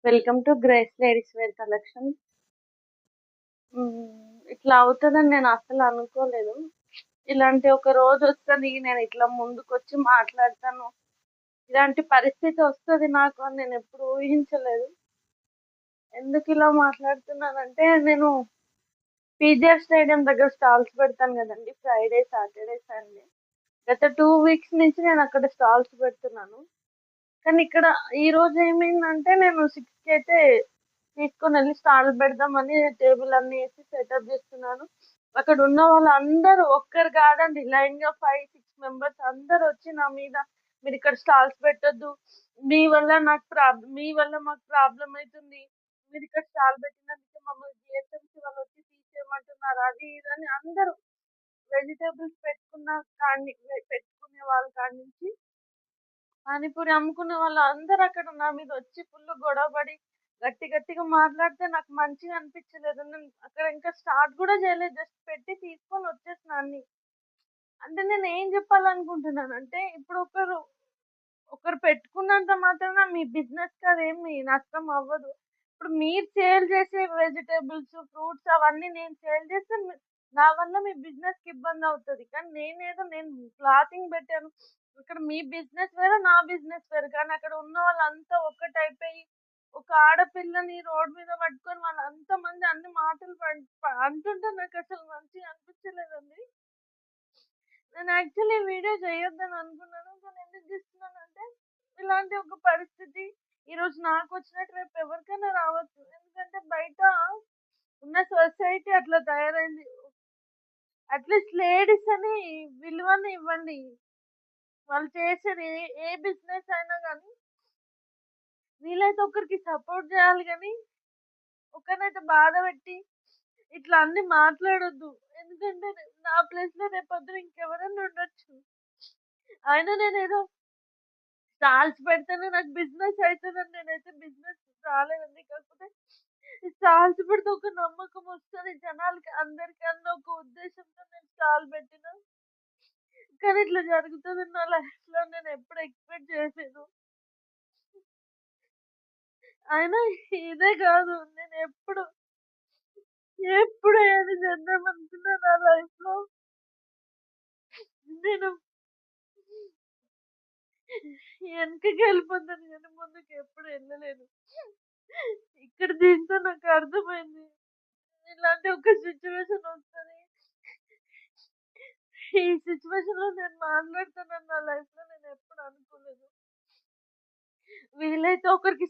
Welcome to Grace ladies wear collection. ఇట్లా అవుతదని నేను అస్సలు అనుకోలేదు. ఇలాంటి ఒక రోజొస్తది. నేను ఇట్లా ముందుకొచ్చి మాట్లాడతాను. ఇలాంటి పరిస్థితి వస్తది నాకు అని నేనెప్పుడు ఊహించలేదు. ఎందుకిలా మాట్లాడుతున్నానంటే, నేను పీజీఆర్ స్టేడియం దగ్గర స్టాల్స్ పెడతాను గదండీ! Friday, Saturday, Sunday. గత 2 వీక్స్ నుంచి నేనక్కడ స్టాల్స్ పెడుతున్నాను. కానీ ఇక్కడ ఈరోజు ఏమైందంటే, నేను 6కి అయితే తీసుకొనెళ్ళి స్టాల్ పెడదామని టేబుల్ అన్నీ ఏసి సెటప్ జేస్తున్నాను. అక్కడ ఉన్న వాళ్ళందరూ ఒక్కరు కాదండి, లైన్‌గా 5, 6 మెంబర్స్ అందరొచ్చి నా మీద మీరిక్కడ స్టాల్స్ పెట్టొద్దు. మీ వల్ల మాకు ప్రాబ్లమ్ అయితుంది. మీరిక్కడ స్టాల్ పెట్టినందుకే మమ్మల్ని జీహెచ్ఎంసీ వాళ్ళొచ్చి తీసేయమంటున్నారు. అది ఇది అని అందరూ వెజిటబుల్స్ పెట్టుకునే వాళ్ళ కాడ నుంచి పానీపూరి అమ్ముకునే వాళ్ళందరూ అక్కడ నా మీద వచ్చి ఫుల్ గొడవ పడి గట్టిగా మాట్లాడితే నాకు మంచిగా అనిపించలేదు. నేను అక్కడ ఇంకా స్టార్ట్ కూడా చేయలేదు. జస్ట్ పెట్టి తీసుకొని వచ్చేసిన అన్ని. అంటే నేను ఏం చెప్పాలనుకుంటున్నానంటే, ఇప్పుడు ఒకరు పెట్టుకున్నంత మాత్రాన మీ బిజినెస్‌కి అదేమి నష్టం అవ్వదు. ఇప్పుడు మీరు సేల్ చేసే వెజిటబుల్స్, ఫ్రూట్స్ అవన్నీ నేను సేల్ చేస్తే నా వల్ల మీ బిజినెస్‌కి ఇబ్బందవుతది. కానీ నేను క్లాతింగ్ పెట్టాను. ఇక్కడ మీ బిజినెస్ వేరు, నా బిజినెస్ వేరు. కానీ అక్కడ ఉన్న వాళ్ళంతా ఒక్కటైపోయి, ఒక ఆడపిల్లని రోడ్ మీద పట్టుకొని వాళ్ళంతమంది అన్ని మాటలు అంటుంటే నాకసలు మంచిగా అనిపించలేదండి. నేను యాక్చువల్లీ వీడియో చేయొద్దని అనుకున్నాను. కానీ ఎందుకు తీస్తున్నానంటే, ఇలాంటి ఒక పరిస్థితి ఈరోజు నాకొచ్చినట్టు రేపు ఎవరికైనా రావచ్చు. ఎందుకంటే బయట ఉన్న సొసైటీ అట్లా తయారైంది. అట్‌లీస్ట్ లేడీస్ అని విలువని ఇవ్వండి. వాళ్ళు చేసేది ఏ బిజినెస్ అయినా గానీ, వీలైతే ఒకరికి సపోర్ట్ చేయాలి గానీ, ఒకరినైతే బాధపెట్టి ఇట్లా అన్ని మాట్లాడొద్దు. ఎందుకంటే నా ప్లేస్‌లో రేపొద్దున ఇంకెవరైనా ఉండొచ్చు. అయినా నేనేదో స్టాల్స్ పెడితేనే నాకు బిజినెస్ అయితదని నేనైతే బిజినెస్ రాలేదండి. కాకపోతే స్టాల్స్ పెడితే ఒక నమ్మకం వస్తది జనాలకి అందరికి అన్న ఒక ఉద్దేశంతో నేను స్టాల్ పెట్టినా. కానీ ఇట్లా జరుగుతదని నా లైఫ్‌లో నేను ఎప్పుడు ఎక్స్‌పెక్ట్ చేయలేదు. అయినా ఇదే కాదు, ఎప్పుడు ఏది చేద్దామనుకున్నా నా లైఫ్‌లో నేను వెనకకెళ్ళిపోతాను గానీ ముందుకు ఎప్పుడు ఎళ్ళలేను. ఇక్కడ దీంతో నాకు అర్థమైంది. ఇలాంటి ఒక సిట్యుయేషన్ వస్తది. ఈ సిట్యుయేషన్‌లో నేను మాట్లాడతానని నా లైఫ్‌లో నేను ఎప్పుడు అనుకోలేదు. వీలైతే ఒకరికి